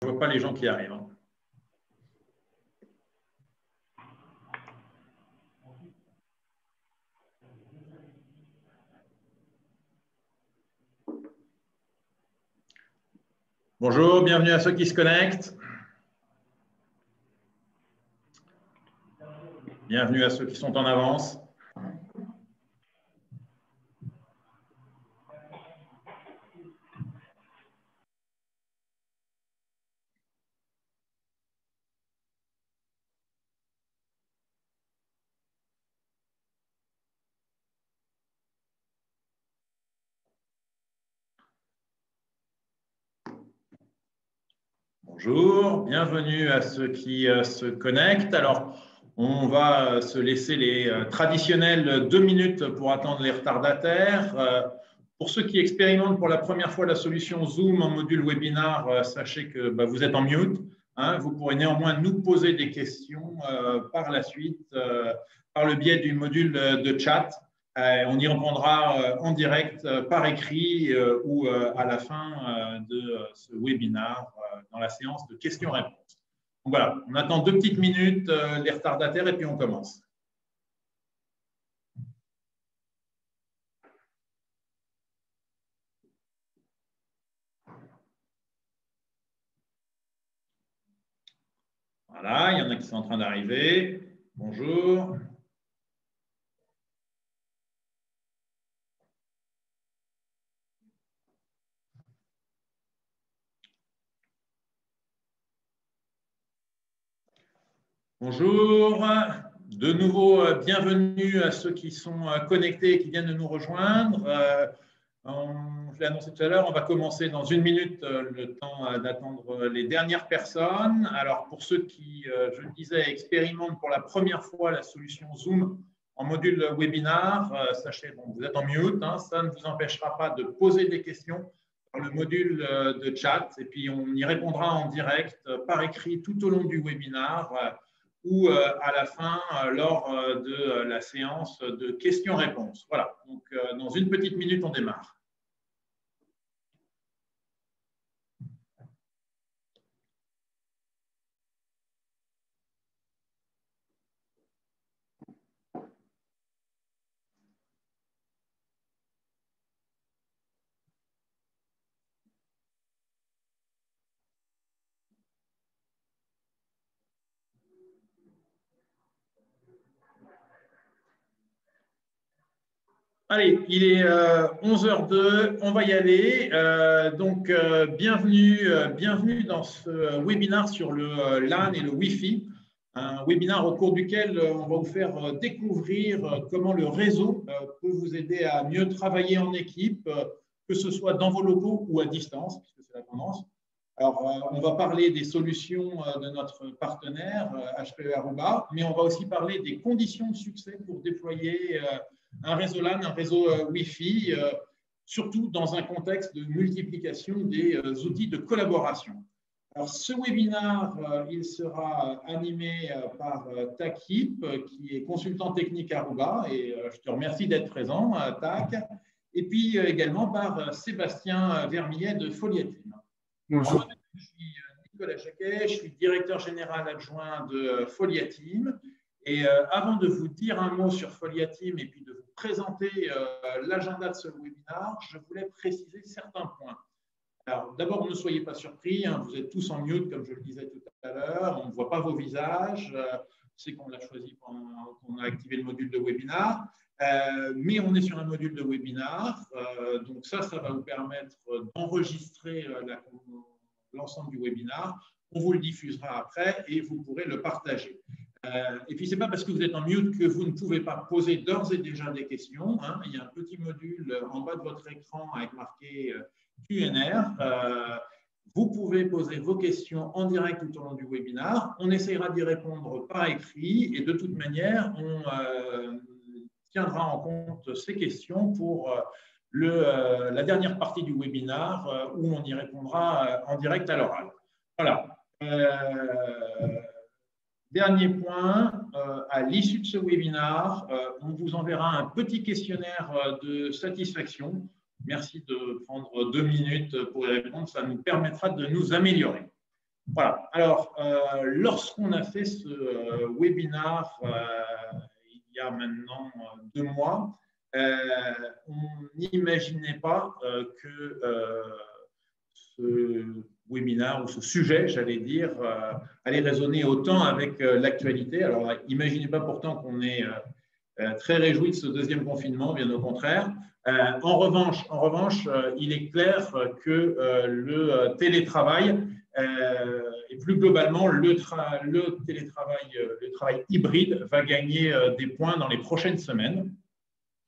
Je ne vois pas les gens qui arrivent. Bonjour, bienvenue à ceux qui se connectent. Bienvenue à ceux qui sont en avance. Bonjour, bienvenue à ceux qui se connectent. Alors, on va se laisser les traditionnelles 2 minutes pour attendre les retardataires. Pour ceux qui expérimentent pour la première fois la solution Zoom en module webinar, sachez que vous êtes en mute. Vous pourrez néanmoins nous poser des questions par la suite par le biais du module de chat. On y répondra en direct par écrit ou à la fin de ce webinaire dans la séance de questions-réponses. Donc voilà, on attend 2 petites minutes les retardataires et puis on commence. Voilà, il y en a qui sont en train d'arriver. Bonjour. Bonjour, de nouveau bienvenue à ceux qui sont connectés et qui viennent de nous rejoindre. Je l'ai annoncé tout à l'heure, on va commencer dans 1 minute, le temps d'attendre les dernières personnes. Alors pour ceux qui, je le disais, expérimentent pour la première fois la solution Zoom en module webinar, sachez, bon, vous êtes en mute, ça ne vous empêchera pas de poser des questions dans le module de chat et puis on y répondra en direct par écrit tout au long du webinar ou à la fin lors de la séance de questions-réponses. Voilà, donc dans 1 petite minute, on démarre. Allez, il est 11h02, on va y aller. Bienvenue dans ce webinaire sur le LAN et le Wi-Fi, un webinaire au cours duquel on va vous faire découvrir comment le réseau peut vous aider à mieux travailler en équipe, que ce soit dans vos locaux ou à distance, puisque c'est la tendance. Alors, on va parler des solutions de notre partenaire HPE Aruba, mais on va aussi parler des conditions de succès pour déployer un réseau LAN, un réseau Wi-Fi, surtout dans un contexte de multiplication des outils de collaboration. Alors, ce webinaire, il sera animé par Takip, qui est consultant technique Aruba, et je te remercie d'être présent, Tak, et puis également par Sébastien Vermillet de Foliatim. Bonjour. Je suis Nicolas Jacquet, je suis directeur général adjoint de Foliatim. Et avant de vous dire un mot sur Foliatim et puis de vous présenter l'agenda de ce webinaire, je voulais préciser certains points. Alors, d'abord, ne soyez pas surpris, vous êtes tous en mute, comme je le disais tout à l'heure, on ne voit pas vos visages, c'est qu'on l'a choisi pendant qu'on a activé le module de webinaire, mais on est sur un module de webinaire, donc ça va vous permettre d'enregistrer l'ensemble du webinaire, on vous le diffusera après et vous pourrez le partager. Et puis, ce n'est pas parce que vous êtes en mute que vous ne pouvez pas poser d'ores et déjà des questions. Il y a un petit module en bas de votre écran avec marqué Q&R. Vous pouvez poser vos questions en direct tout au long du webinaire. On essaiera d'y répondre par écrit et de toute manière, on tiendra en compte ces questions pour la dernière partie du webinaire où on y répondra en direct à l'oral. Voilà. Dernier point, à l'issue de ce webinaire, on vous enverra un petit questionnaire de satisfaction. Merci de prendre 2 minutes pour y répondre, ça nous permettra de nous améliorer. Voilà. Alors, lorsqu'on a fait ce webinaire il y a maintenant 2 mois, on n'imaginait pas que ce webinaire ou ce sujet, j'allais dire, allait résonner autant avec l'actualité. Alors, imaginez pas pourtant qu'on est très réjoui de ce deuxième confinement, bien au contraire. En revanche, il est clair que le télétravail et plus globalement le télétravail, le travail hybride va gagner des points dans les prochaines semaines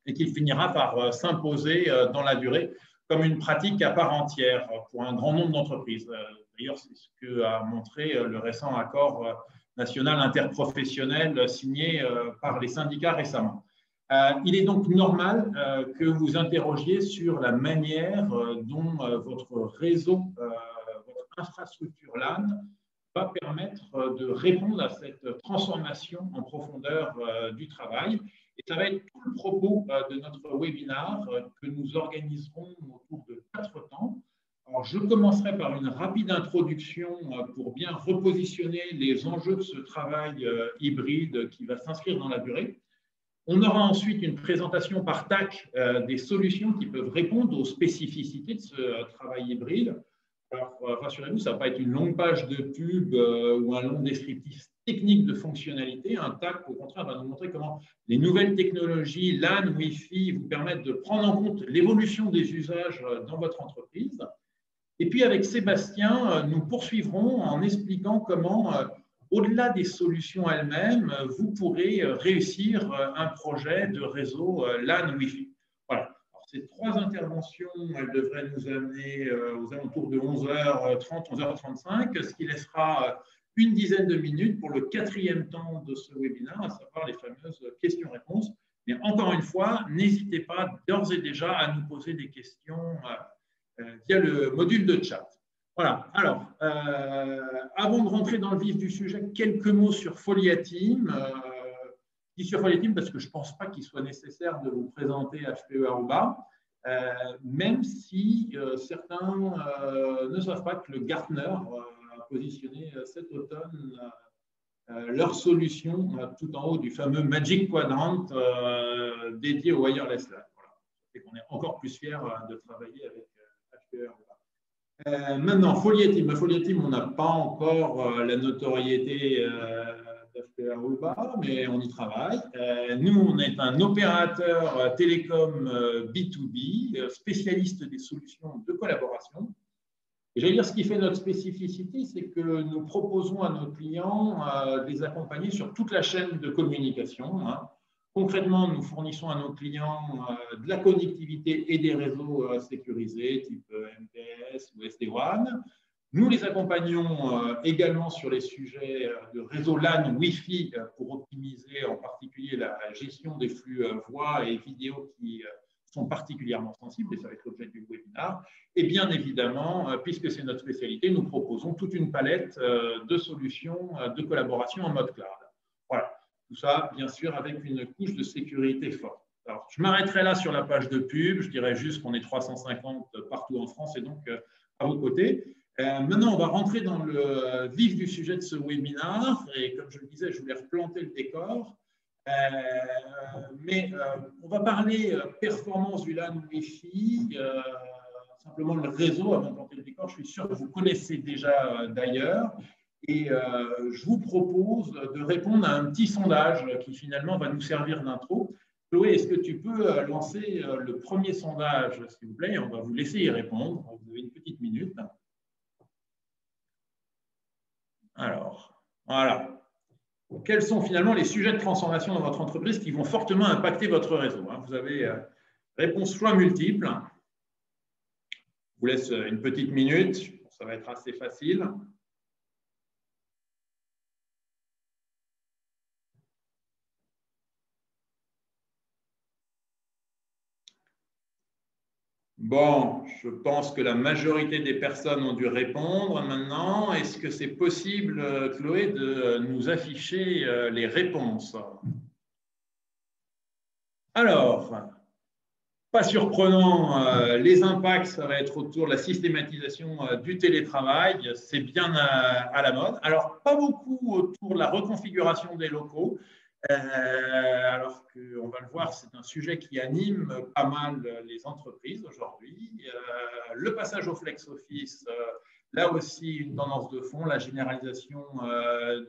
et qu'il finira par s'imposer dans la durée comme une pratique à part entière pour un grand nombre d'entreprises. D'ailleurs, c'est ce que a montré le récent accord national interprofessionnel signé par les syndicats récemment. Il est donc normal que vous interrogiez sur la manière dont votre réseau, votre infrastructure LAN va permettre de répondre à cette transformation en profondeur du travail. Et ça va être tout le propos de notre webinaire que nous organiserons autour de 4 temps. Alors, je commencerai par une rapide introduction pour bien repositionner les enjeux de ce travail hybride qui va s'inscrire dans la durée. On aura ensuite une présentation par TAC des solutions qui peuvent répondre aux spécificités de ce travail hybride. Alors, rassurez-vous, ça ne va pas être une longue page de pub ou un long descriptif technique de fonctionnalité. Un TAC, au contraire, va nous montrer comment les nouvelles technologies LAN, Wi-Fi vous permettent de prendre en compte l'évolution des usages dans votre entreprise. Et puis, avec Sébastien, nous poursuivrons en expliquant comment, au-delà des solutions elles-mêmes, vous pourrez réussir un projet de réseau LAN Wi-Fi. Voilà. Ces 3 interventions, elles devraient nous amener aux alentours de 11h30, 11h35, ce qui laissera une dizaine de minutes pour le 4e temps de ce webinaire, à savoir les fameuses questions-réponses. Mais encore une fois, n'hésitez pas d'ores et déjà à nous poser des questions via le module de chat. Voilà. Alors, avant de rentrer dans le vif du sujet, quelques mots sur Foliateam. Je dis sur Foliateam parce que je ne pense pas qu'il soit nécessaire de vous présenter HPE Aruba, même si certains ne savent pas que le Gartner a positionné cet automne leur solution tout en haut du fameux Magic Quadrant dédié au wireless LAN. Voilà. Et qu'on est encore plus fiers de travailler avec HPE Aruba. Maintenant, Foliateam. Foliateam, on n'a pas encore la notoriété d'HPE Aruba, mais on y travaille. Nous, on est un opérateur télécom B2B, spécialiste des solutions de collaboration. Et j'allais dire, ce qui fait notre spécificité, c'est que nous proposons à nos clients de les accompagner sur toute la chaîne de communication. Concrètement, nous fournissons à nos clients de la connectivité et des réseaux sécurisés, type MPLS ou SD-WAN. Nous les accompagnons également sur les sujets de réseau LAN Wi-Fi pour optimiser en particulier la gestion des flux voix et vidéo qui sont particulièrement sensibles, et ça va être l'objet du webinaire. Et bien évidemment, puisque c'est notre spécialité, nous proposons toute une palette de solutions de collaboration en mode cloud. Voilà, tout ça, bien sûr, avec une couche de sécurité forte. Alors, je m'arrêterai là sur la page de pub, je dirais juste qu'on est 350 partout en France et donc à vos côtés. Maintenant, on va rentrer dans le vif du sujet de ce webinaire et comme je le disais, je voulais replanter le décor. On va parler performance du LAN Wi-Fi, simplement le réseau avant de planter le décor. Je suis sûr que vous connaissez déjà d'ailleurs. Et je vous propose de répondre à un petit sondage qui finalement va nous servir d'intro. Chloé, est-ce que tu peux lancer le premier sondage, s'il vous plaît? On va vous laisser y répondre. Vous avez une petite minute. Alors, voilà. Quels sont finalement les sujets de transformation dans votre entreprise qui vont fortement impacter votre réseau? Vous avez réponse choix multiples. Je vous laisse une petite minute, ça va être assez facile. Bon, je pense que la majorité des personnes ont dû répondre maintenant. Est-ce que c'est possible, Chloé, de nous afficher les réponses? Alors, pas surprenant, les impacts, ça va être autour de la systématisation du télétravail. C'est bien à la mode. Alors, pas beaucoup autour de la reconfiguration des locaux. Alors qu'on va le voir, c'est un sujet qui anime pas mal les entreprises aujourd'hui. Le passage au flex office, là aussi une tendance de fond, la généralisation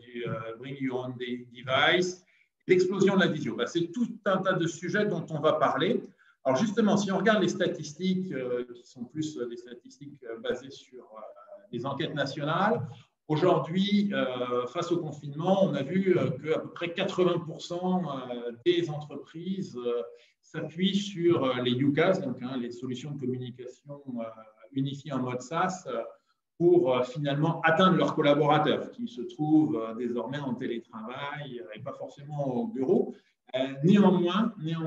du bring your own device, l'explosion de la visio. C'est tout un tas de sujets dont on va parler. Alors justement, si on regarde les statistiques qui sont plus des statistiques basées sur des enquêtes nationales, aujourd'hui, face au confinement, on a vu qu'à peu près 80% des entreprises s'appuient sur les UCaaS, donc les solutions de communication unifiées en mode SaaS, pour finalement atteindre leurs collaborateurs qui se trouvent désormais en télétravail et pas forcément au bureau. Néanmoins, il y a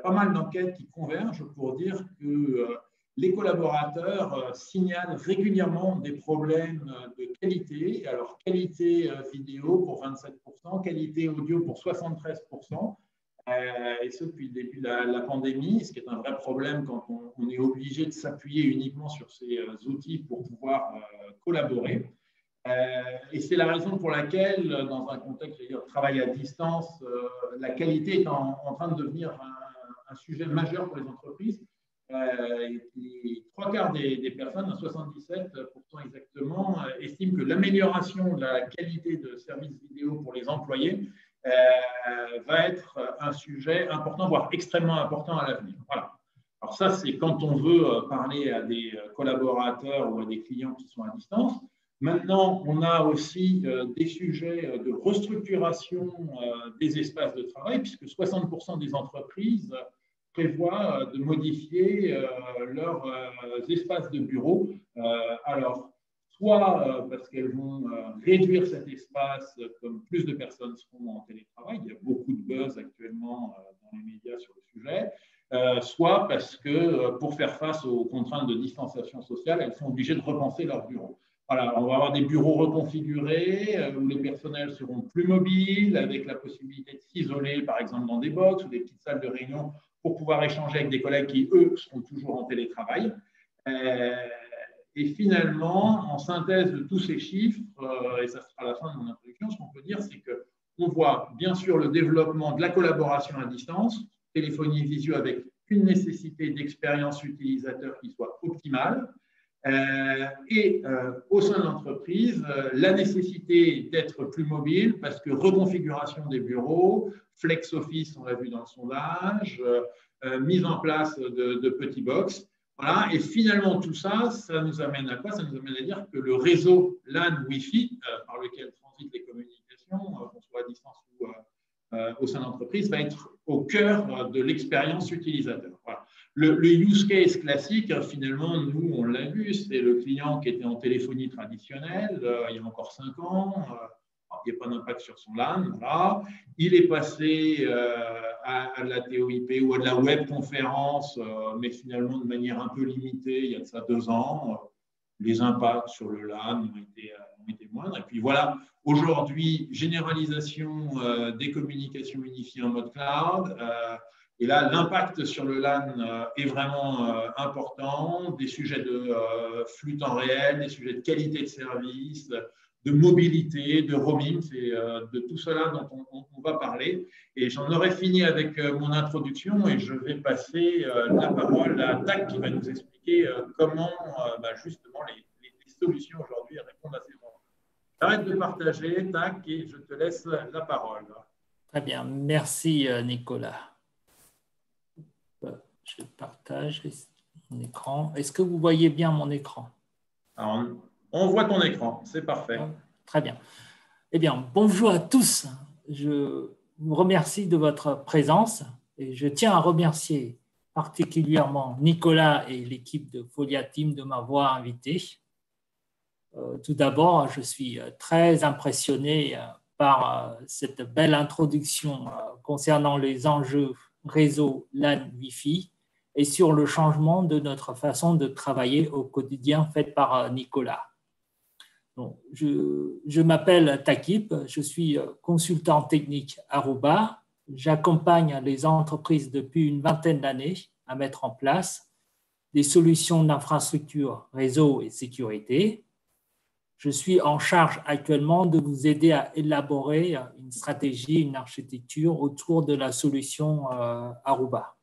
pas mal d'enquêtes qui convergent pour dire que les collaborateurs signalent régulièrement des problèmes de qualité. Alors, qualité vidéo pour 27%, qualité audio pour 73%, et ce depuis le début de la pandémie, ce qui est un vrai problème quand on est obligé de s'appuyer uniquement sur ces outils pour pouvoir collaborer. Et c'est la raison pour laquelle, dans un contexte de travail à distance, la qualité est en train de devenir un sujet majeur pour les entreprises. Les trois quarts des personnes, 77% exactement, estiment que l'amélioration de la qualité de services vidéo pour les employés va être un sujet important, voire extrêmement important à l'avenir. Voilà. Alors ça, c'est quand on veut parler à des collaborateurs ou à des clients qui sont à distance. Maintenant, on a aussi des sujets de restructuration des espaces de travail, puisque 60% des entreprises prévoient de modifier leurs espaces de bureau. Alors, soit parce qu'elles vont réduire cet espace, comme plus de personnes seront en télétravail, il y a beaucoup de buzz actuellement dans les médias sur le sujet, soit parce que pour faire face aux contraintes de distanciation sociale, elles sont obligées de repenser leur bureau. Voilà, on va avoir des bureaux reconfigurés où les personnels seront plus mobiles, avec la possibilité de s'isoler, par exemple, dans des box ou des petites salles de réunion pour pouvoir échanger avec des collègues qui, eux, seront toujours en télétravail. Et finalement, en synthèse de tous ces chiffres, et ça sera la fin de mon introduction, ce qu'on peut dire, c'est qu'on voit bien sûr le développement de la collaboration à distance, téléphonie visio avec une nécessité d'expérience utilisateur qui soit optimale, et au sein de l'entreprise, la nécessité d'être plus mobile parce que reconfiguration des bureaux, flex office, on l'a vu dans le sondage, mise en place de petits box. Voilà. Et finalement, tout ça, ça nous amène à quoi? Ça nous amène à dire que le réseau LAN Wi-Fi, par lequel transitent les communications, qu'on soit à distance ou au sein de l'entreprise, va être au cœur de l'expérience utilisateur. Voilà. Le use case classique, finalement, nous, on l'a vu, c'est le client qui était en téléphonie traditionnelle il y a encore 5 ans. Il n'y a pas d'impact sur son LAN. Voilà. Il est passé à de la TOIP ou à de la webconférence, mais finalement de manière un peu limitée, il y a de ça 2 ans. Les impacts sur le LAN ont été moindres. Et puis voilà, aujourd'hui, généralisation des communications unifiées en mode cloud. Et là, l'impact sur le LAN est vraiment important. Des sujets de flux temps réel, des sujets de qualité de service, de mobilité, de roaming, c'est de tout cela dont on va parler. Et j'en aurai fini avec mon introduction et je vais passer la parole à Tac qui va nous expliquer comment justement les solutions aujourd'hui répondent à ces enjeux. Arrête de partager, Tac, et je te laisse la parole. Très bien, merci Nicolas. Je partage mon écran. Est-ce que vous voyez bien mon écran? Alors, on voit ton écran, c'est parfait. Très bien. Eh bien, bonjour à tous. Je vous remercie de votre présence et je tiens à remercier particulièrement Nicolas et l'équipe de Folia Team de m'avoir invité. Tout d'abord, je suis très impressionné par cette belle introduction concernant les enjeux réseau LAN Wi-Fi et sur le changement de notre façon de travailler au quotidien fait par Nicolas. Je m'appelle Takip, je suis consultant technique Aruba j'accompagne les entreprises depuis une vingtaine d'années à mettre en place des solutions d'infrastructure, réseau et sécurité. Je suis en charge actuellement de vous aider à élaborer une stratégie, une architecture autour de la solution Aruba.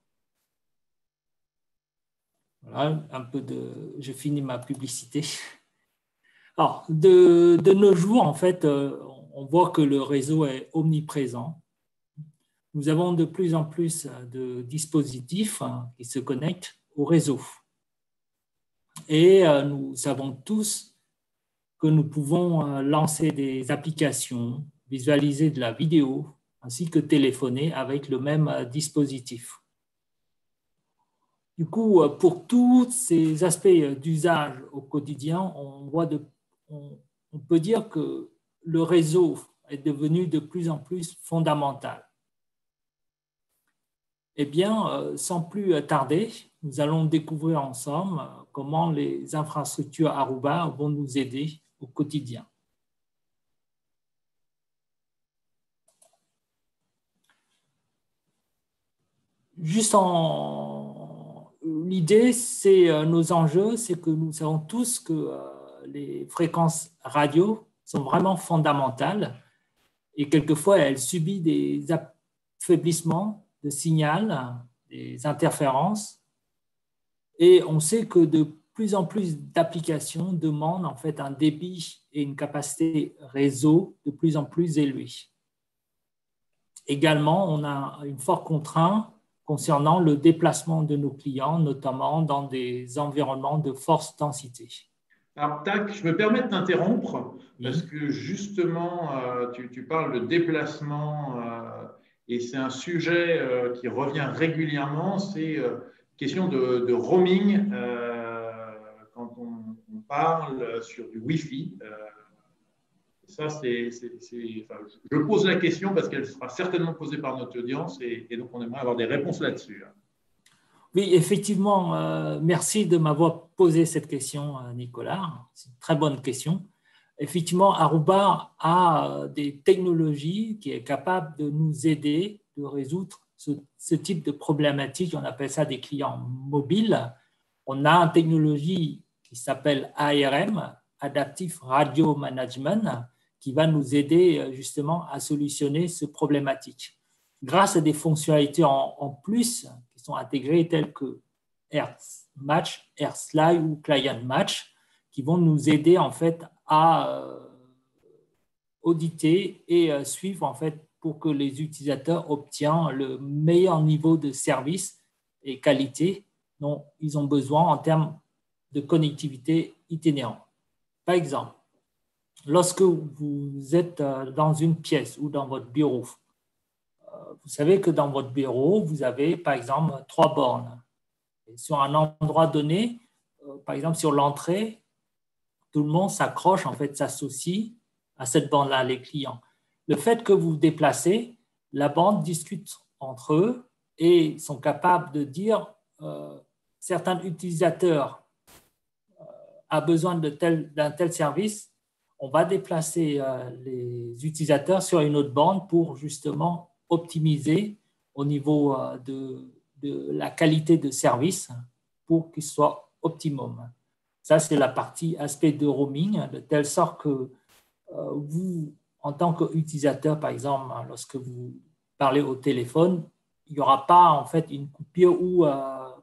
Voilà, je finis ma publicité. Alors, de nos jours, en fait, on voit que le réseau est omniprésent. Nous avons de plus en plus de dispositifs qui se connectent au réseau. Et nous savons tous que nous pouvons lancer des applications, visualiser de la vidéo, ainsi que téléphoner avec le même dispositif. Du coup, pour tous ces aspects d'usage au quotidien, on peut dire que le réseau est devenu de plus en plus fondamental. Eh bien, sans plus tarder, nous allons découvrir ensemble comment les infrastructures Aruba vont nous aider au quotidien. Juste l'idée, c'est nos enjeux, c'est que nous savons tous que les fréquences radio sont vraiment fondamentales et quelquefois elles subissent des affaiblissements de signal, des interférences, et on sait que de plus en plus d'applications demandent en fait un débit et une capacité réseau de plus en plus élevés. Également, on a une forte contrainte concernant le déplacement de nos clients, notamment dans des environnements de forte densité. Alors, tac, je me permets de t'interrompre parce que justement, tu parles de déplacement et c'est un sujet qui revient régulièrement, c'est question de roaming quand on parle sur du Wi-Fi. Ça, je pose la question parce qu'elle sera certainement posée par notre audience et donc on aimerait avoir des réponses là-dessus. Oui, effectivement, merci de m'avoir posé cette question, Nicolas. C'est une très bonne question. Effectivement, Aruba a des technologies qui sont capables de nous aider de résoudre ce type de problématique. On appelle ça des clients mobiles. On a une technologie qui s'appelle ARM, Adaptive Radio Management, qui va nous aider justement à solutionner ce problématique. Grâce à des fonctionnalités en plus qui sont intégrées telles que AirMatch, AirSlide ou Client Match, qui vont nous aider en fait à auditer et suivre en fait pour que les utilisateurs obtiennent le meilleur niveau de service et qualité dont ils ont besoin en termes de connectivité itinérante. Par exemple, lorsque vous êtes dans une pièce ou dans votre bureau, vous savez que dans votre bureau, vous avez par exemple 3 bornes. Et sur un endroit donné, par exemple sur l'entrée, tout le monde s'accroche, en fait, s'associe à cette borne-là, les clients. Le fait que vous vous déplacez, la bande discute entre eux et sont capables de dire certains utilisateurs ont besoin d'un tel service, on va déplacer les utilisateurs sur une autre bande pour justement optimiser au niveau de la qualité de service pour qu'il soit optimum. Ça, c'est la partie aspect de roaming, de telle sorte que vous, en tant qu'utilisateur, par exemple, lorsque vous parlez au téléphone, il n'y aura pas en fait une coupure ou,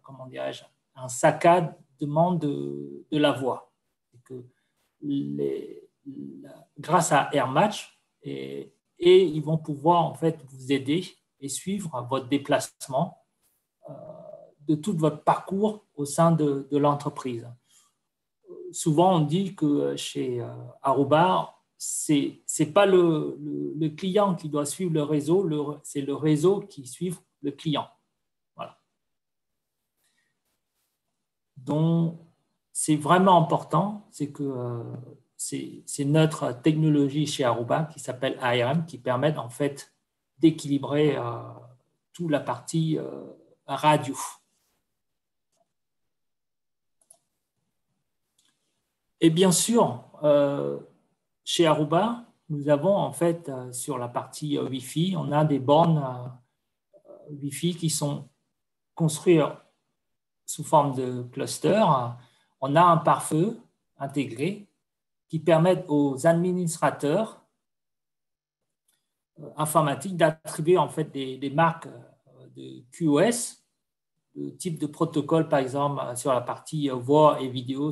comment dirais-je, un saccadement de la voix. Que grâce à AirMatch, et ils vont pouvoir en fait vous aider et suivre votre déplacement de tout votre parcours au sein de l'entreprise. Souvent, on dit que chez Aruba, ce n'est pas le client qui doit suivre le réseau, c'est le réseau qui suit le client. Voilà. Donc, c'est vraiment important, c'est que c'est notre technologie chez Aruba qui s'appelle ARM qui permet en fait d'équilibrer toute la partie radio. Et bien sûr, chez Aruba, nous avons en fait sur la partie Wi-Fi, on a des bornes Wi-Fi qui sont construits sous forme de cluster. On a un pare-feu intégré qui permet aux administrateurs informatiques d'attribuer en fait des marques de QoS, de type de protocole, par exemple, sur la partie voix et vidéo,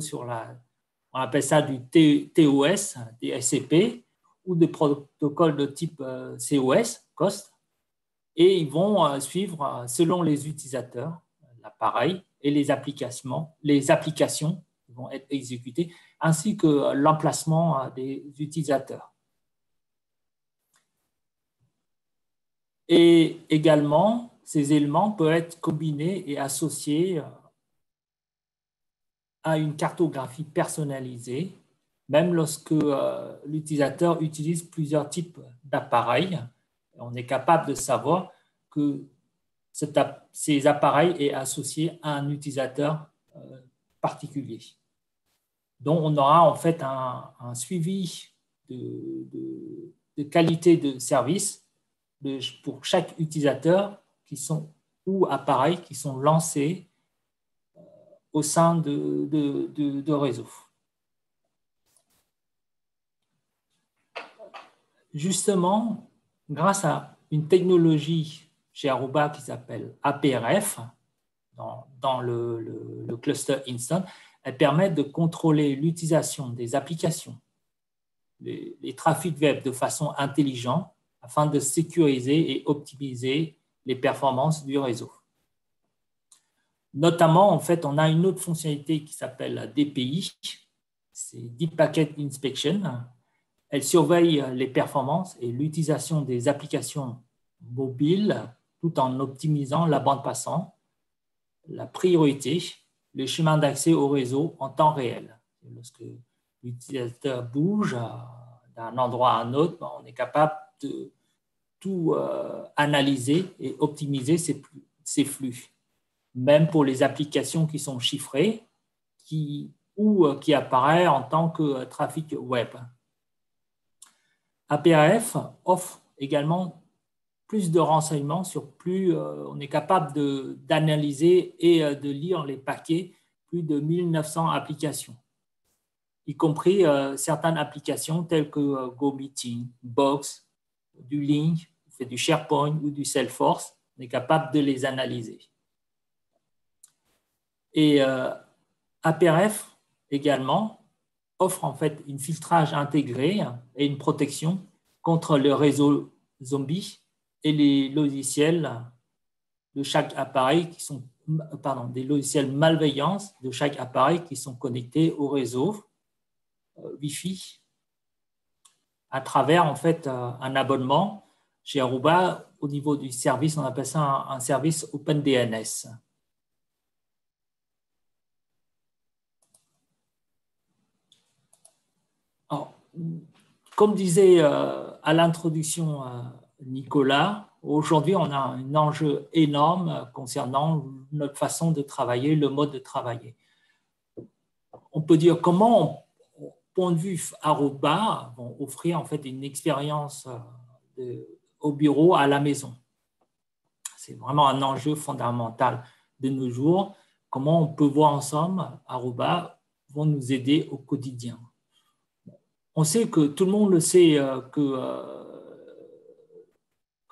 on appelle ça du TOS, des SCP, ou des protocoles de type COS, COST, et ils vont suivre, selon les utilisateurs, l'appareil et les applications qui vont être exécutées, ainsi que l'emplacement des utilisateurs. Et également, ces éléments peuvent être combinés et associés à une cartographie personnalisée, même lorsque l'utilisateur utilise plusieurs types d'appareils. On est capable de savoir que ces appareils sont associés à un utilisateur particulier. Donc, on aura en fait un suivi de qualité de service pour chaque utilisateur ou appareils qui sont lancés au sein de réseaux. Justement, grâce à une technologie chez Aruba qui s'appelle APRF, dans le cluster Instant, elle permet de contrôler l'utilisation des applications, les trafics web de façon intelligente afin de sécuriser et optimiser les performances du réseau. Notamment, en fait, on a une autre fonctionnalité qui s'appelle DPI, c'est Deep Packet Inspection. Elle surveille les performances et l'utilisation des applications mobiles tout en optimisant la bande passante, la priorité, les chemins d'accès au réseau en temps réel. Lorsque l'utilisateur bouge d'un endroit à un autre, on est capable de tout analyser et optimiser ces flux. Même pour les applications qui sont chiffrées ou qui apparaissent en tant que trafic web. APRF offre également plus de renseignements on est capable d'analyser et de lire les paquets, plus de 1900 applications, y compris certaines applications telles que GoMeeting, Box, du Link, du SharePoint ou du Salesforce. On est capable de les analyser. Et APRF également offre en fait un filtrage intégré et une protection contre le réseau zombie et les logiciels de chaque appareil des logiciels malveillants de chaque appareil qui sont connectés au réseau Wi-Fi à travers en fait un abonnement chez Aruba. Au niveau du service, on appelle ça un service OpenDNS. Alors, comme disait à l'introduction Nicolas, aujourd'hui, on a un enjeu énorme concernant notre façon de travailler, le mode de travailler. On peut dire comment, au point de vue Aruba, vont offrir en fait une expérience au bureau à la maison. C'est vraiment un enjeu fondamental de nos jours. Comment on peut voir ensemble, Aruba vont nous aider au quotidien. On sait que tout le monde le sait, que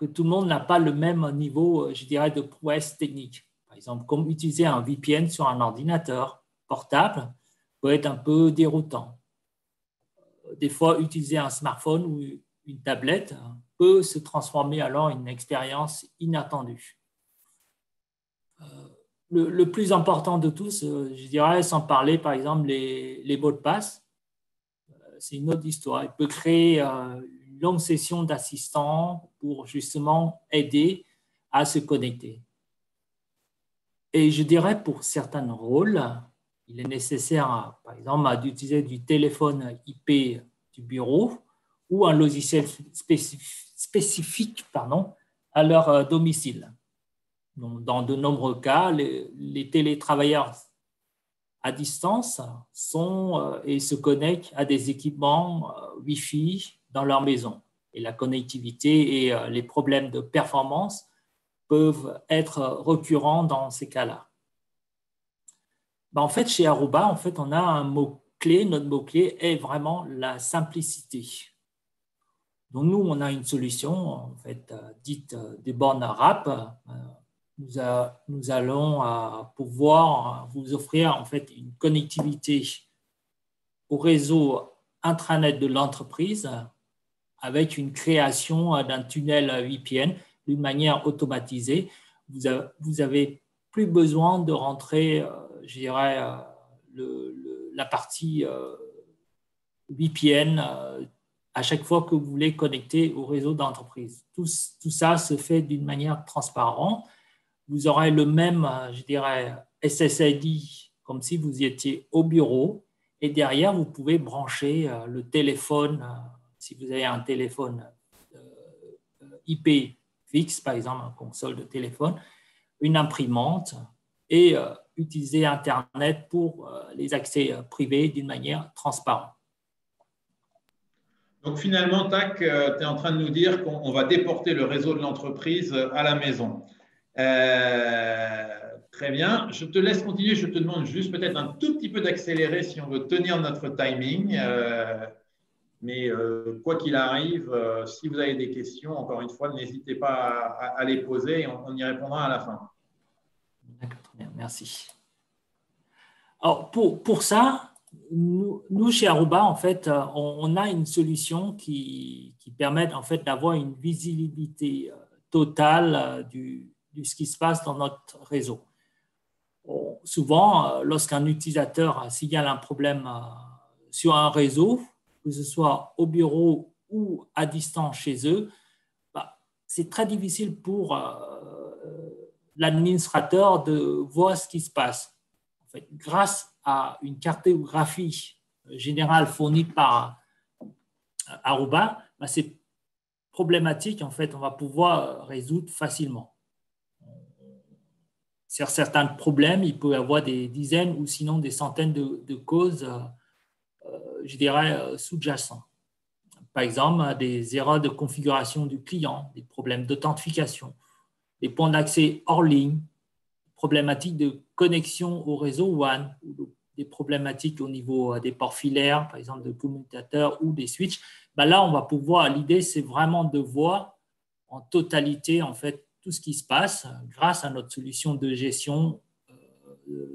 tout le monde n'a pas le même niveau, je dirais, de prouesse technique. Par exemple, comme utiliser un VPN sur un ordinateur portable peut être un peu déroutant. Des fois, utiliser un smartphone ou une tablette peut se transformer alors en une expérience inattendue. Le plus important de tous, je dirais, sans parler, par exemple, les mots de passe, c'est une autre histoire. Il peut créer une longue session d'assistants pour justement aider à se connecter. Et je dirais pour certains rôles, il est nécessaire, par exemple, d'utiliser du téléphone IP du bureau ou un logiciel spécifique à leur domicile. Donc, dans de nombreux cas, les télétravailleurs à distance et se connectent à des équipements Wi-Fi dans leur maison. Et la connectivité et les problèmes de performance peuvent être récurrents dans ces cas-là. En fait, chez Aruba, en fait, on a un mot-clé. Notre mot-clé est vraiment la simplicité. Donc, nous, on a une solution, en fait, dite des bornes RAP. Nous allons pouvoir vous offrir, en fait, une connectivité au réseau intranet de l'entreprise avec une création d'un tunnel VPN d'une manière automatisée. Vous n'avez plus besoin de rentrer, je dirais, la partie VPN à chaque fois que vous voulez connecter au réseau d'entreprise. Tout ça se fait d'une manière transparente. Vous aurez le même, je dirais, SSID comme si vous étiez au bureau. Et derrière, vous pouvez brancher le téléphone, si vous avez un téléphone IP fixe, par exemple, une console de téléphone, une imprimante et utiliser Internet pour les accès privés d'une manière transparente. Donc finalement, TAC, tu es en train de nous dire qu'on va déporter le réseau de l'entreprise à la maison. Très bien. Je te laisse continuer. Je te demande juste peut-être un tout petit peu d'accélérer si on veut tenir notre timing. Mais quoi qu'il arrive, si vous avez des questions, encore une fois, n'hésitez pas à les poser et on y répondra à la fin. D'accord, très bien. Merci. Alors, pour ça, nous, chez Aruba, en fait, on a une solution qui permet en fait, d'avoir une visibilité totale de ce qui se passe dans notre réseau. Souvent, lorsqu'un utilisateur signale un problème sur un réseau, que ce soit au bureau ou à distance chez eux, c'est très difficile pour l'administrateur de voir ce qui se passe. En fait, grâce à une cartographie générale fournie par Aruba, ces problématiques, en fait, on va pouvoir résoudre facilement. Sur certains problèmes, il peut y avoir des dizaines ou sinon des centaines de causes, je dirais, sous-jacentes. Par exemple, des erreurs de configuration du client, des problèmes d'authentification, des points d'accès hors ligne, problématiques de connexion au réseau WAN, ou des problématiques au niveau des ports filaires, par exemple de commutateurs ou des switches. Là, on va pouvoir, l'idée, c'est vraiment de voir en totalité, en fait, tout ce qui se passe grâce à notre solution de gestion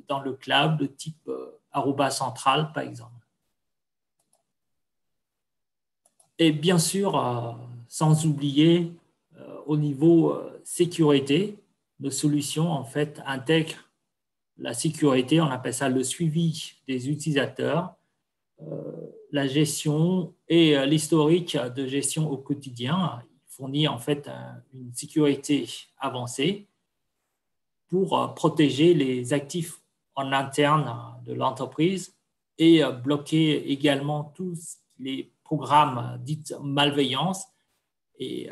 dans le cloud de type Aruba Central, par exemple. Et bien sûr, sans oublier, au niveau sécurité, nos solutions en fait intègrent la sécurité, on appelle ça le suivi des utilisateurs, la gestion et l'historique de gestion au quotidien. Il fournit en fait une sécurité avancée pour protéger les actifs en interne de l'entreprise et bloquer également tous les programmes dits malveillance et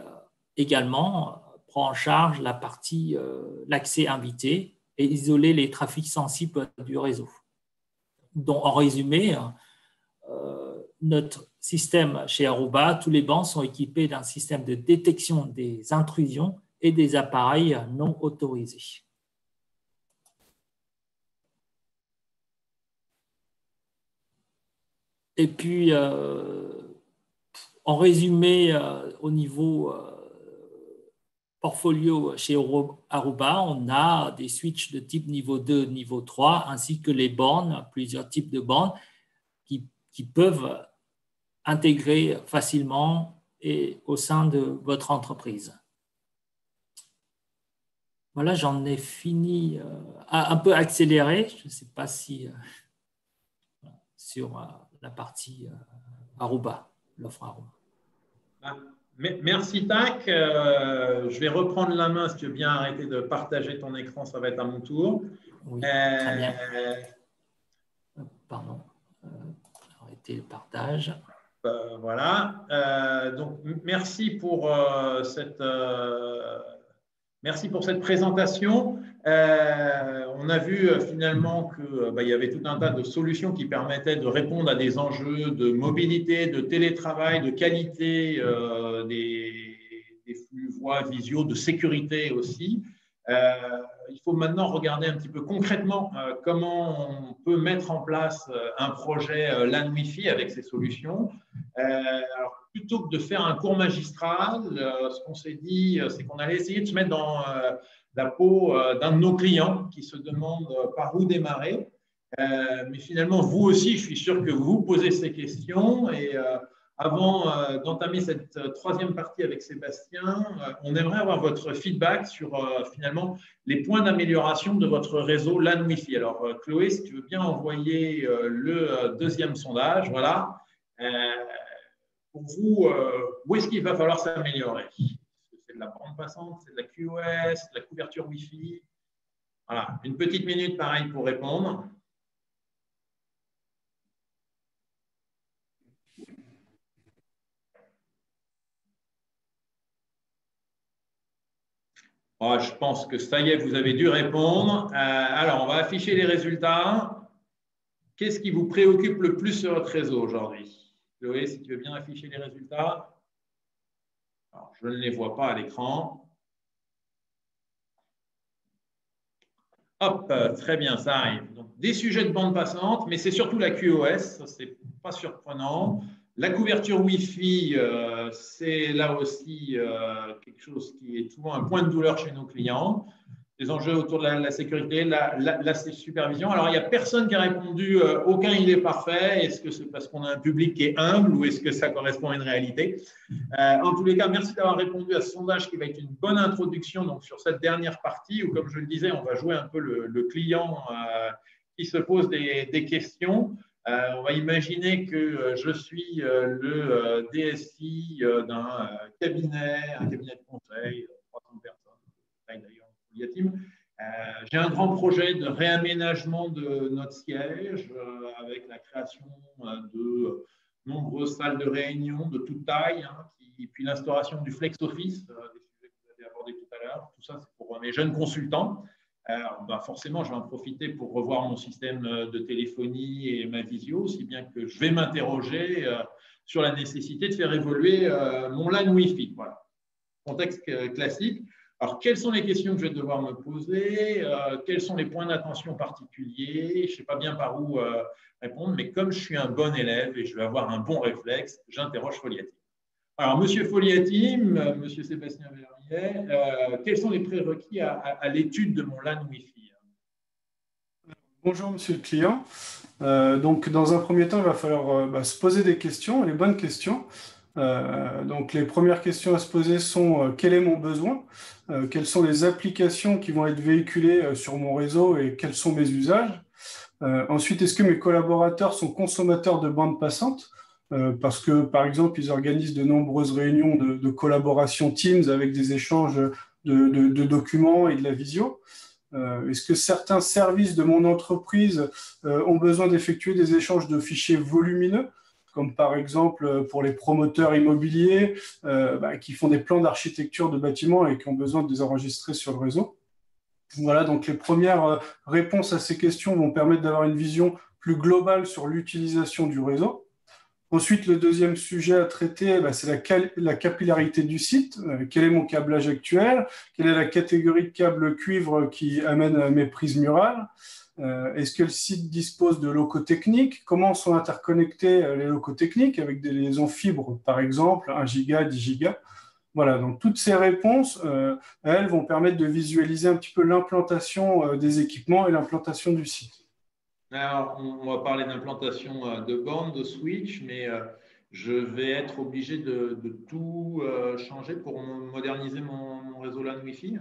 également prend en charge la partie l'accès invité et isoler les trafics sensibles du réseau. Donc, en résumé, notre système chez Aruba, tous les bancs sont équipés d'un système de détection des intrusions et des appareils non autorisés. Et puis, en résumé, au niveau portfolio chez Aruba, on a des switches de type niveau 2, niveau 3, ainsi que les bornes, plusieurs types de bornes qui peuvent intégrer facilement et au sein de votre entreprise. Voilà, j'en ai fini, un peu accéléré, je ne sais pas si sur la partie Aruba, l'offre Aruba. Merci TAC. Je vais reprendre la main si tu veux bien arrêter de partager ton écran, ça va être à mon tour. Oui, très bien. Pardon, arrêter le partage. Voilà. Donc, merci pour cette présentation. On a vu finalement qu'il y avait tout un tas de solutions qui permettaient de répondre à des enjeux de mobilité, de télétravail, de qualité des flux fois visio, de sécurité aussi. Il faut maintenant regarder un petit peu concrètement comment on peut mettre en place un projet LAN Wi-Fi avec ces solutions. Alors, plutôt que de faire un cours magistral, ce qu'on s'est dit, c'est qu'on allait essayer de se mettre dans la peau d'un de nos clients qui se demande par où démarrer. Mais finalement, vous aussi, je suis sûr que vous posez ces questions. Et avant d'entamer cette troisième partie avec Sébastien, on aimerait avoir votre feedback sur finalement les points d'amélioration de votre réseau LAN Wi-Fi. Alors, Chloé, si tu veux bien envoyer le deuxième sondage, voilà. Pour vous, où est-ce qu'il va falloir s'améliorer? C'est de la bande passante, c'est de la QoS, de la couverture Wi-Fi. Voilà, une petite minute pareil pour répondre. Oh, je pense que ça y est, vous avez dû répondre. Alors, on va afficher les résultats. Qu'est-ce qui vous préoccupe le plus sur votre réseau aujourd'hui? Chloé, si tu veux bien afficher les résultats. Alors, je ne les vois pas à l'écran. Hop, très bien, ça arrive. Donc, des sujets de bande passante, mais c'est surtout la QoS, ça, c'est pas surprenant. La couverture Wi-Fi, c'est là aussi quelque chose qui est souvent un point de douleur chez nos clients. Les enjeux autour de la sécurité, la supervision. Alors, il n'y a personne qui a répondu aucun il est parfait. Est-ce que c'est parce qu'on a un public qui est humble ou est-ce que ça correspond à une réalité? En tous les cas, merci d'avoir répondu à ce sondage qui va être une bonne introduction donc, sur cette dernière partie où, comme je le disais, on va jouer un peu le client qui se pose des questions. On va imaginer que je suis le DSI d'un cabinet, un cabinet de conseil, 300 personnes, d'ailleurs. J'ai un grand projet de réaménagement de notre siège avec la création de nombreuses salles de réunion de toute taille, puis l'instauration du flex office, des sujets que vous avez abordés tout à l'heure. Tout ça, c'est pour mes jeunes consultants. Forcément, je vais en profiter pour revoir mon système de téléphonie et ma visio, aussi bien que je vais m'interroger sur la nécessité de faire évoluer mon LAN Wi-Fi. Voilà, contexte classique. Alors, quelles sont les questions que je vais devoir me poser? Quels sont les points d'attention particuliers? Je ne sais pas bien par où répondre, mais comme je suis un bon élève et je vais avoir un bon réflexe, j'interroge Foliati. Alors, Monsieur Foliati, Monsieur Sébastien Vernier, quels sont les prérequis à l'étude de mon LAN Wi-Fi? Bonjour, Monsieur le client. Donc, dans un premier temps, il va falloir se poser des questions, les bonnes questions. Donc, les premières questions à se poser sont quel est mon besoin? Quelles sont les applications qui vont être véhiculées sur mon réseau et quels sont mes usages? Ensuite, est-ce que mes collaborateurs sont consommateurs de bande passante? Parce que, par exemple, ils organisent de nombreuses réunions de collaboration Teams avec des échanges de documents et de la visio. Est-ce que certains services de mon entreprise ont besoin d'effectuer des échanges de fichiers volumineux, comme par exemple pour les promoteurs immobiliers qui font des plans d'architecture de bâtiments et qui ont besoin de les enregistrer sur le réseau? Voilà, donc les premières réponses à ces questions vont permettre d'avoir une vision plus globale sur l'utilisation du réseau. Ensuite, le deuxième sujet à traiter, c'est la capillarité du site. Quel est mon câblage actuel? Quelle est la catégorie de câbles cuivre qui amène mes prises murales? Est-ce que le site dispose de locaux techniques? Comment sont interconnectés les locaux techniques avec des liaisons fibres, par exemple, 1 giga, 10 gigas? Voilà, donc toutes ces réponses, elles vont permettre de visualiser un petit peu l'implantation des équipements et l'implantation du site. Alors, on va parler d'implantation de bornes, de switch, mais je vais être obligé de tout changer pour moderniser mon réseau LAN Wi-Fi.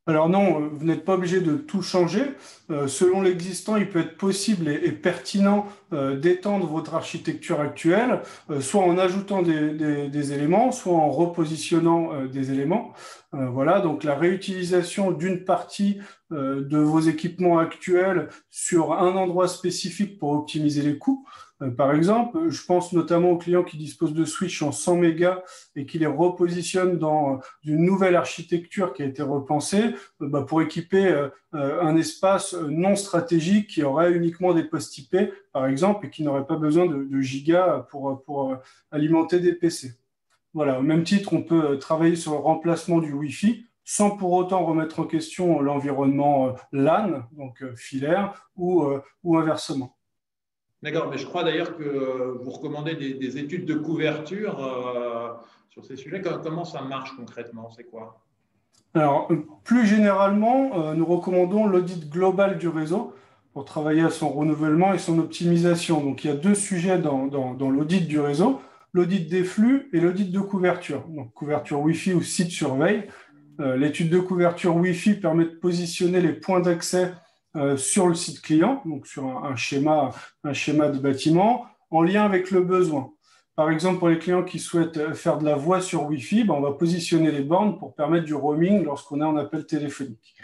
Alors non, vous n'êtes pas obligé de tout changer. Selon l'existant, il peut être possible et pertinent d'étendre votre architecture actuelle, soit en ajoutant des éléments, soit en repositionnant des éléments. Voilà, donc la réutilisation d'une partie de vos équipements actuels sur un endroit spécifique pour optimiser les coûts. Par exemple, je pense notamment aux clients qui disposent de switch en 100 mégas et qui les repositionnent dans une nouvelle architecture qui a été repensée pour équiper un espace non stratégique qui aurait uniquement des postes IP, par exemple, et qui n'aurait pas besoin de gigas pour alimenter des PC. Voilà, au même titre, on peut travailler sur le remplacement du Wi-Fi sans pour autant remettre en question l'environnement LAN, donc filaire, ou inversement. D'accord, mais je crois d'ailleurs que vous recommandez des études de couverture sur ces sujets. Comment ça marche concrètement? C'est quoi? Alors, plus généralement, nous recommandons l'audit global du réseau pour travailler à son renouvellement et son optimisation. Donc, il y a deux sujets dans l'audit du réseau, l'audit des flux et l'audit de couverture. Donc, couverture Wi-Fi ou site surveille. L'étude de couverture Wi-Fi permet de positionner les points d'accès sur le site client, donc sur un schéma de bâtiment, en lien avec le besoin. Par exemple, pour les clients qui souhaitent faire de la voix sur Wi-Fi, on va positionner les bornes pour permettre du roaming lorsqu'on est en appel téléphonique.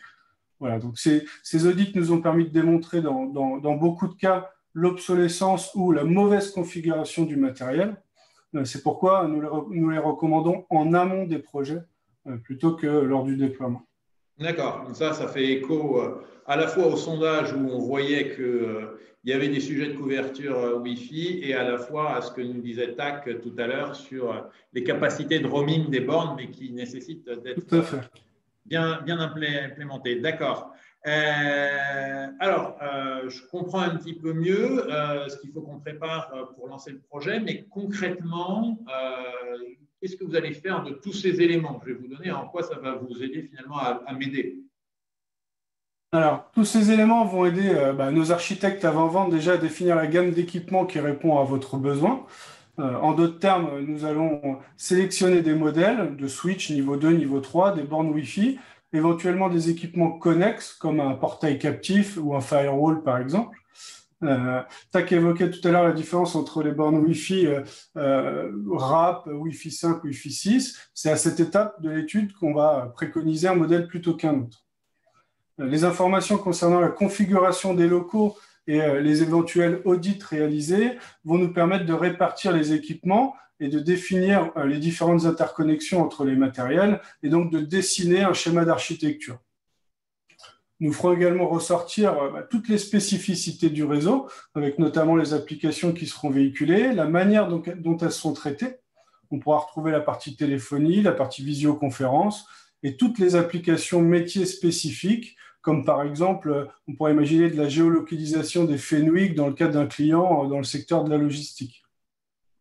Voilà, donc ces audits nous ont permis de démontrer dans beaucoup de cas l'obsolescence ou la mauvaise configuration du matériel. C'est pourquoi nous les recommandons en amont des projets plutôt que lors du déploiement. D'accord, ça fait écho à la fois au sondage où on voyait qu'il y avait des sujets de couverture Wi-Fi et à la fois à ce que nous disait TAC tout à l'heure sur les capacités de roaming des bornes, mais qui nécessitent d'être bien implémentées. D'accord. Alors, je comprends un petit peu mieux ce qu'il faut qu'on prépare pour lancer le projet, mais concrètement, qu'est-ce que vous allez faire de tous ces éléments? Je vais vous donner en quoi ça va vous aider finalement à m'aider. Alors, tous ces éléments vont aider nos architectes avant-vente déjà à définir la gamme d'équipements qui répond à votre besoin. En d'autres termes, nous allons sélectionner des modèles de switch niveau 2, niveau 3, des bornes Wi-Fi, éventuellement des équipements connexes comme un portail captif ou un firewall par exemple. TAC évoquait tout à l'heure la différence entre les bornes Wi-Fi RAP, Wi-Fi 5, Wi-Fi 6. C'est à cette étape de l'étude qu'on va préconiser un modèle plutôt qu'un autre. Les informations concernant la configuration des locaux et les éventuels audits réalisés vont nous permettre de répartir les équipements et de définir les différentes interconnexions entre les matériels et donc de dessiner un schéma d'architecture. Nous ferons également ressortir toutes les spécificités du réseau, avec notamment les applications qui seront véhiculées, la manière dont elles sont traitées. On pourra retrouver la partie téléphonie, la partie visioconférence et toutes les applications métiers spécifiques, comme par exemple, on pourrait imaginer de la géolocalisation des Fenwick dans le cadre d'un client dans le secteur de la logistique.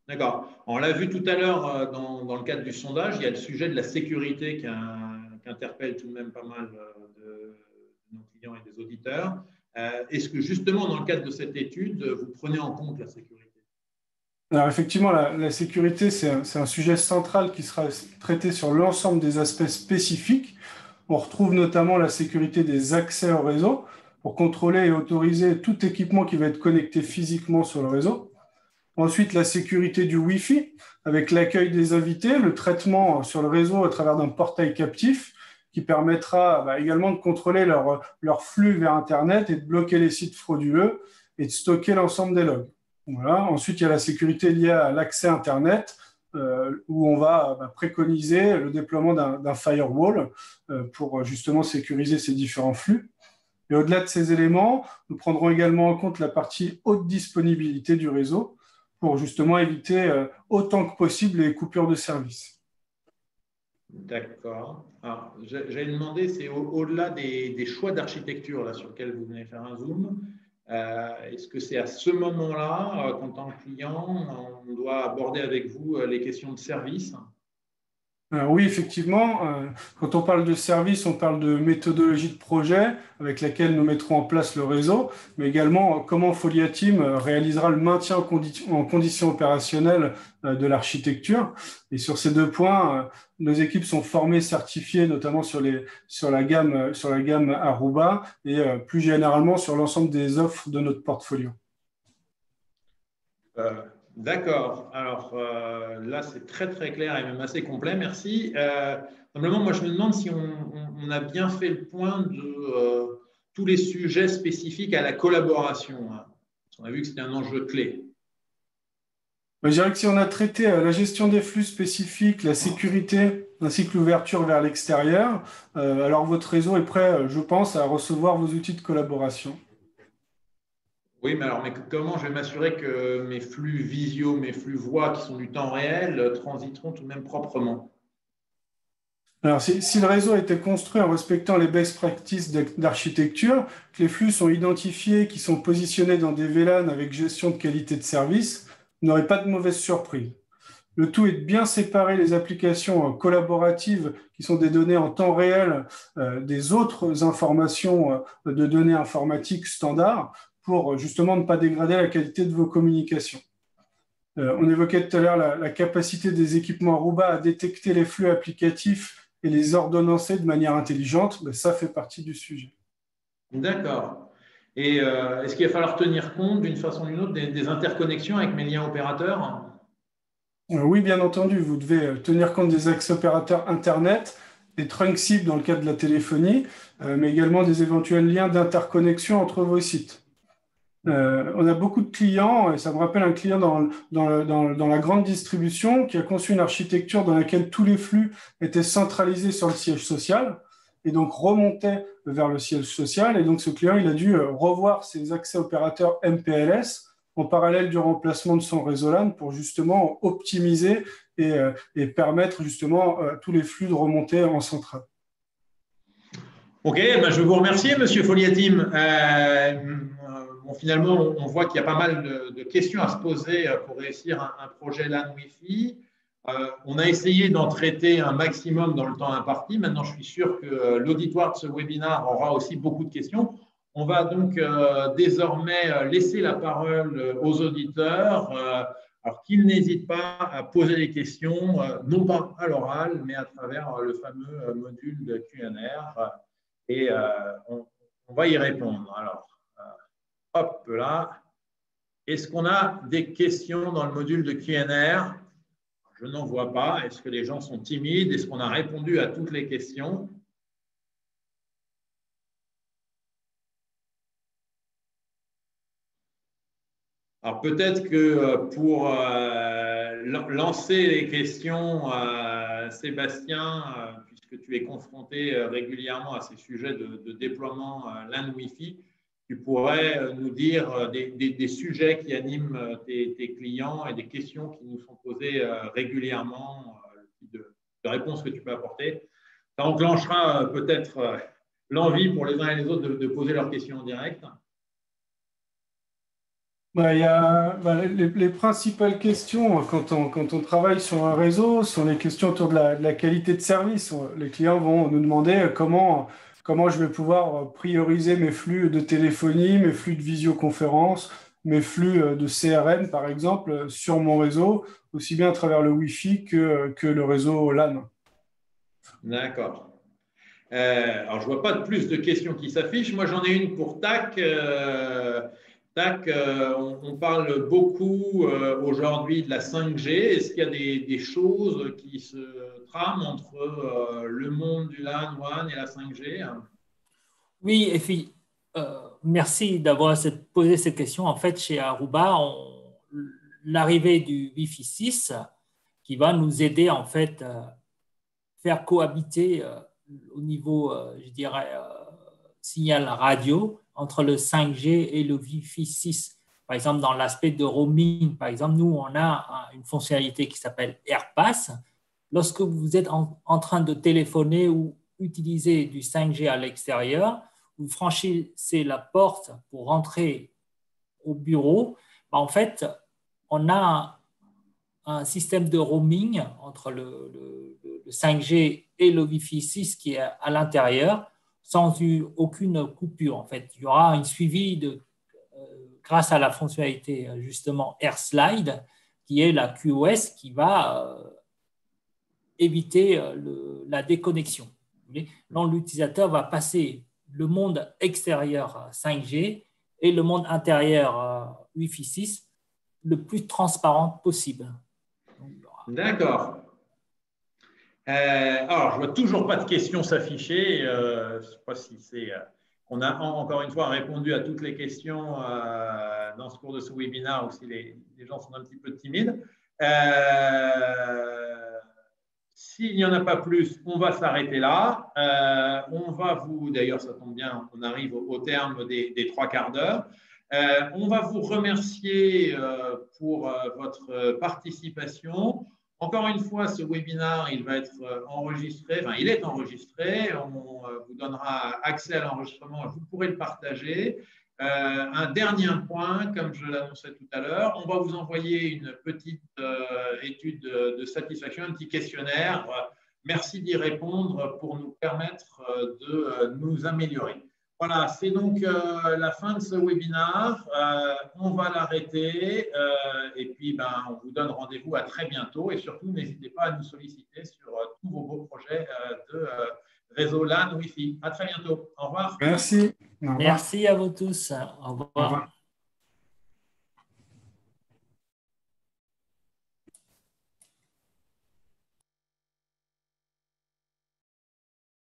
D'accord. On l'a vu tout à l'heure dans le cadre du sondage, il y a le sujet de la sécurité qui interpelle tout de même pas mal de nos clients et des auditeurs. Est-ce que justement, dans le cadre de cette étude, vous prenez en compte la sécurité? Alors effectivement, la sécurité, c'est un sujet central qui sera traité sur l'ensemble des aspects spécifiques. On retrouve notamment la sécurité des accès au réseau pour contrôler et autoriser tout équipement qui va être connecté physiquement sur le réseau. Ensuite, la sécurité du Wi-Fi avec l'accueil des invités, le traitement sur le réseau à travers d'un portail captif qui permettra également de contrôler leur flux vers Internet et de bloquer les sites frauduleux et de stocker l'ensemble des logs. Voilà. Ensuite, il y a la sécurité liée à l'accès Internet, où on va préconiser le déploiement d'un firewall pour justement sécuriser ces différents flux. Et au-delà de ces éléments, nous prendrons également en compte la partie haute disponibilité du réseau pour justement éviter autant que possible les coupures de service. D'accord. Alors, j'allais demander, c'est au-delà des choix d'architecture là, sur lesquels vous venez faire un zoom. Est-ce que c'est à ce moment-là, qu'en tant que client, on doit aborder avec vous les questions de service? Oui, effectivement, quand on parle de service, on parle de méthodologie de projet avec laquelle nous mettrons en place le réseau, mais également comment Folia Team réalisera le maintien en conditions opérationnelles de l'architecture. Et sur ces deux points, nos équipes sont formées, certifiées, notamment sur la gamme Aruba et plus généralement sur l'ensemble des offres de notre portfolio. D'accord. Alors là, c'est très, très clair et même assez complet. Merci. Simplement, moi, je me demande si on a bien fait le point de tous les sujets spécifiques à la collaboration. Hein. On a vu que c'était un enjeu clé. Je dirais que si on a traité la gestion des flux spécifiques, la sécurité, ainsi que l'ouverture vers l'extérieur, alors votre réseau est prêt, je pense, à recevoir vos outils de collaboration. Oui, mais alors, comment je vais m'assurer que mes flux visio, mes flux voix qui sont du temps réel transiteront tout de même proprement? Alors, si le réseau a été construit en respectant les best practices d'architecture, que les flux sont identifiés, qui sont positionnés dans des VLAN avec gestion de qualité de service, vous n'aurez pas de mauvaise surprise. Le tout est de bien séparer les applications collaboratives qui sont des données en temps réel des autres informations de données informatiques standards pour justement ne pas dégrader la qualité de vos communications. On évoquait tout à l'heure la capacité des équipements Aruba à détecter les flux applicatifs et les ordonnancer de manière intelligente. Ben, ça fait partie du sujet. D'accord. Et est-ce qu'il va falloir tenir compte d'une façon ou d'une autre des interconnexions avec mes liens opérateurs? Oui, bien entendu, vous devez tenir compte des accès opérateurs Internet, des trunk SIP dans le cadre de la téléphonie, mais également des éventuels liens d'interconnexion entre vos sites. On a beaucoup de clients, et ça me rappelle un client dans la grande distribution qui a conçu une architecture dans laquelle tous les flux étaient centralisés sur le siège social et donc remontaient vers le siège social. Et donc ce client, il a dû revoir ses accès opérateurs MPLS en parallèle du remplacement de son réseau LAN pour justement optimiser et permettre justement tous les flux de remonter en centrale. Ok, ben je vous remercie, Monsieur Foliatim. Finalement, on voit qu'il y a pas mal de questions à se poser pour réussir un projet LAN Wi-Fi. On a essayé d'en traiter un maximum dans le temps imparti. Maintenant, je suis sûr que l'auditoire de ce webinaire aura aussi beaucoup de questions. On va donc désormais laisser la parole aux auditeurs, alors qu'ils n'hésitent pas à poser des questions, non pas à l'oral, mais à travers le fameux module de Q&R. Et on va y répondre. Alors, hop là. Est-ce qu'on a des questions dans le module de Q&R? Je n'en vois pas. Est-ce que les gens sont timides? Est-ce qu'on a répondu à toutes les questions? Alors peut-être que pour lancer les questions, Sébastien, puisque tu es confronté régulièrement à ces sujets de déploiement LAN Wi-Fi, tu pourrais nous dire des sujets qui animent tes clients et des questions qui nous sont posées régulièrement, le type de réponses que tu peux apporter. Ça enclenchera peut-être l'envie pour les uns et les autres de poser leurs questions en direct. Il y a, les principales questions quand on travaille sur un réseau sont les questions autour de la qualité de service. Les clients vont nous demander comment je vais pouvoir prioriser mes flux de téléphonie, mes flux de visioconférence, mes flux de CRM, par exemple, sur mon réseau, aussi bien à travers le Wi-Fi que le réseau LAN. D'accord. Alors, je ne vois pas de plus de questions qui s'affichent. Moi, j'en ai une pour TAC. On parle beaucoup aujourd'hui de la 5G. Est-ce qu'il y a des choses qui se trament entre le monde du LAN, WAN et la 5G? Oui, et puis, merci d'avoir posé cette question. En fait, chez Aruba, l'arrivée du Wi-Fi 6 qui va nous aider en fait à faire cohabiter au niveau, je dirais, signal radio entre le 5G et le Wi-Fi 6. Par exemple, dans l'aspect de roaming, par exemple, nous, on a une fonctionnalité qui s'appelle AirPass. Lorsque vous êtes en train de téléphoner ou utiliser du 5G à l'extérieur, vous franchissez la porte pour rentrer au bureau, en fait, on a un système de roaming entre le 5G et le Wi-Fi 6 qui est à l'intérieur, sans aucune coupure. En fait, il y aura un suivi grâce à la fonctionnalité justement AirSlide, qui est la QoS qui va éviter la déconnexion. Donc, l'utilisateur va passer le monde extérieur 5G et le monde intérieur Wi-Fi 6 le plus transparent possible. D'accord. Alors, je ne vois toujours pas de questions s'afficher. Je ne sais pas si c'est… on a encore une fois répondu à toutes les questions dans ce cours de ce webinaire ou si les gens sont un petit peu timides. S'il n'y en a pas plus, on va s'arrêter là. On va d'ailleurs, ça tombe bien, on arrive au terme des 3 quarts d'heure. On va vous remercier pour votre participation. Encore une fois, ce webinaire, il va être enregistré, enfin, il est enregistré. On vous donnera accès à l'enregistrement et vous pourrez le partager. Un dernier point, comme je l'annonçais tout à l'heure, on va vous envoyer une petite étude de satisfaction, un petit questionnaire. Merci d'y répondre pour nous permettre de nous améliorer. Voilà, c'est donc la fin de ce webinaire. On va l'arrêter et puis on vous donne rendez-vous à très bientôt et surtout n'hésitez pas à nous solliciter sur tous vos beaux projets de réseau LAN Wi-Fi. À très bientôt. Au revoir. Merci. Au revoir. Merci à vous tous. Au Au revoir. revoir.